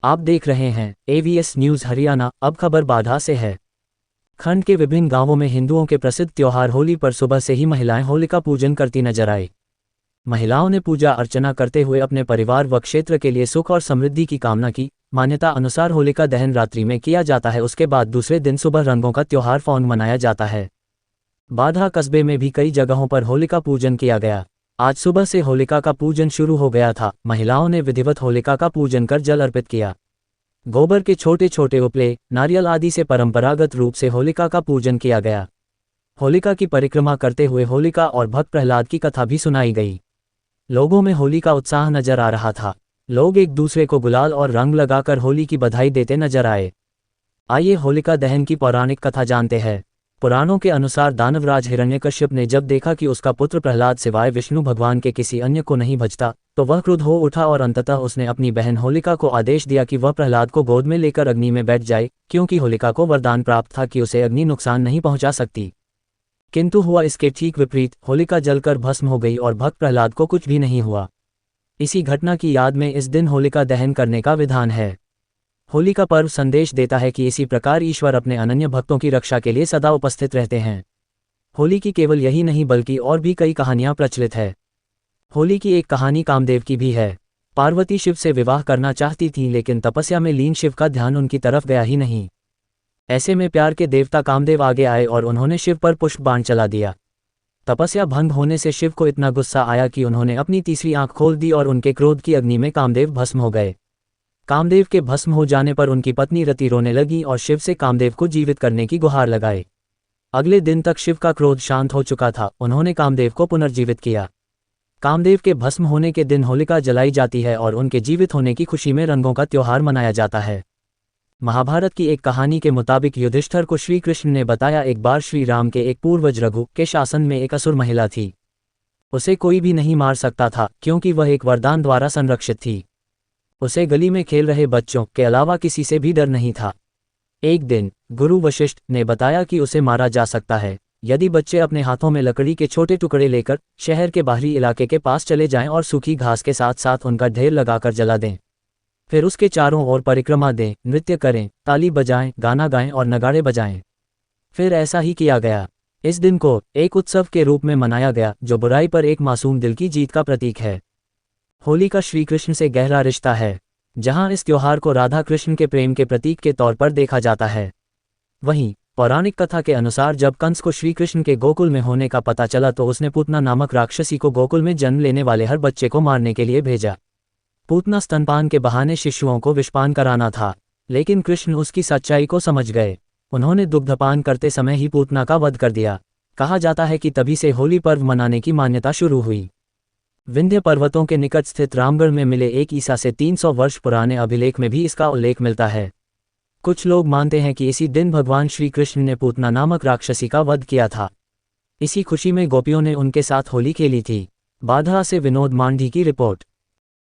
आप देख रहे हैं AVS न्यूज़ हरियाणा। अब खबर बाधा से है। खंड के विभिन्न गांवों में हिंदुओं के प्रसिद्ध त्योहार होली पर सुबह से ही महिलाएं होलिका पूजन करती नजर आई। महिलाओं ने पूजा अर्चना करते हुए अपने परिवार व क्षेत्र के लिए सुख और समृद्धि की कामना की। मान्यता अनुसार होलिका दहन रात्रि में किया जाता है, उसके बाद दूसरे दिन सुबह रंगों का त्योहार फौन मनाया जाता है। बाधा कस्बे में भी कई जगहों पर होलिका पूजन किया गया। आज सुबह से होलिका का पूजन शुरू हो गया था। महिलाओं ने विधिवत होलिका का पूजन कर जल अर्पित किया। गोबर के छोटे छोटे उपले, नारियल आदि से परंपरागत रूप से होलिका का पूजन किया गया। होलिका की परिक्रमा करते हुए होलिका और भक्त प्रहलाद की कथा भी सुनाई गई। लोगों में होली का उत्साह नजर आ रहा था। लोग एक दूसरे को गुलाल और रंग लगाकर होली की बधाई देते नजर आए। आइए होलिका दहन की पौराणिक कथा जानते हैं। पुराणों के अनुसार दानवराज हिरण्यकश्यप ने जब देखा कि उसका पुत्र प्रहलाद सिवाय विष्णु भगवान के किसी अन्य को नहीं भजता, तो वह क्रुद्ध हो उठा और अंततः उसने अपनी बहन होलिका को आदेश दिया कि वह प्रहलाद को गोद में लेकर अग्नि में बैठ जाए, क्योंकि होलिका को वरदान प्राप्त था कि उसे अग्नि नुकसान नहीं पहुंचा सकती। किंतु हुआ इसके ठीक विपरीत। होलिका जलकर भस्म हो गई और भक्त प्रहलाद को कुछ भी नहीं हुआ। इसी घटना की याद में इस दिन होलिका दहन करने का विधान है। होली का पर्व संदेश देता है कि इसी प्रकार ईश्वर अपने अनन्य भक्तों की रक्षा के लिए सदा उपस्थित रहते हैं। होली की केवल यही नहीं बल्कि और भी कई कहानियां प्रचलित है। होली की एक कहानी कामदेव की भी है। पार्वती शिव से विवाह करना चाहती थी, लेकिन तपस्या में लीन शिव का ध्यान उनकी तरफ गया ही नहीं। ऐसे में प्यार के देवता कामदेव आगे आए और उन्होंने शिव पर पुष्प बाण चला दिया। तपस्या भंग होने से शिव को इतना गुस्सा आया कि उन्होंने अपनी तीसरी आंख खोल दी और उनके क्रोध की अग्नि में कामदेव भस्म हो गए। कामदेव के भस्म हो जाने पर उनकी पत्नी रति रोने लगी और शिव से कामदेव को जीवित करने की गुहार लगाई। अगले दिन तक शिव का क्रोध शांत हो चुका था। उन्होंने कामदेव को पुनर्जीवित किया। कामदेव के भस्म होने के दिन होलिका जलाई जाती है और उनके जीवित होने की खुशी में रंगों का त्योहार मनाया जाता है। महाभारत की एक कहानी के मुताबिक युधिष्ठिर को श्री कृष्ण ने बताया, एक बार श्री राम के एक पूर्वज रघु के शासन में एक असुर महिला थी। उसे कोई भी नहीं मार सकता था, क्योंकि वह एक वरदान द्वारा संरक्षित थी। उसे गली में खेल रहे बच्चों के अलावा किसी से भी डर नहीं था। एक दिन गुरु वशिष्ठ ने बताया कि उसे मारा जा सकता है यदि बच्चे अपने हाथों में लकड़ी के छोटे टुकड़े लेकर शहर के बाहरी इलाके के पास चले जाएं और सूखी घास के साथ साथ उनका ढेर लगाकर जला दें। फिर उसके चारों ओर परिक्रमा दें, नृत्य करें, ताली बजाएं, गाना गाएं और नगाड़े बजाएं। फिर ऐसा ही किया गया। इस दिन को एक उत्सव के रूप में मनाया गया, जो बुराई पर एक मासूम दिल की जीत का प्रतीक है। होली का श्री कृष्ण से गहरा रिश्ता है, जहां इस त्योहार को राधा कृष्ण के प्रेम के प्रतीक के तौर पर देखा जाता है। वहीं पौराणिक कथा के अनुसार जब कंस को श्री कृष्ण के गोकुल में होने का पता चला तो उसने पूतना नामक राक्षसी को गोकुल में जन्म लेने वाले हर बच्चे को मारने के लिए भेजा। पूतना स्तनपान के बहाने शिशुओं को विषपान कराना था, लेकिन कृष्ण उसकी सच्चाई को समझ गए। उन्होंने दुग्धपान करते समय ही पूतना का वध कर दिया। कहा जाता है कि तभी से होली पर्व मनाने की मान्यता शुरू हुई। विंध्य पर्वतों के निकट स्थित रामगढ़ में मिले एक ईसा से 300 वर्ष पुराने अभिलेख में भी इसका उल्लेख मिलता है। कुछ लोग मानते हैं कि इसी दिन भगवान श्री कृष्ण ने पूतना नामक राक्षसी का वध किया था। इसी खुशी में गोपियों ने उनके साथ होली खेली थी। बाधा से विनोद मांझी की रिपोर्ट।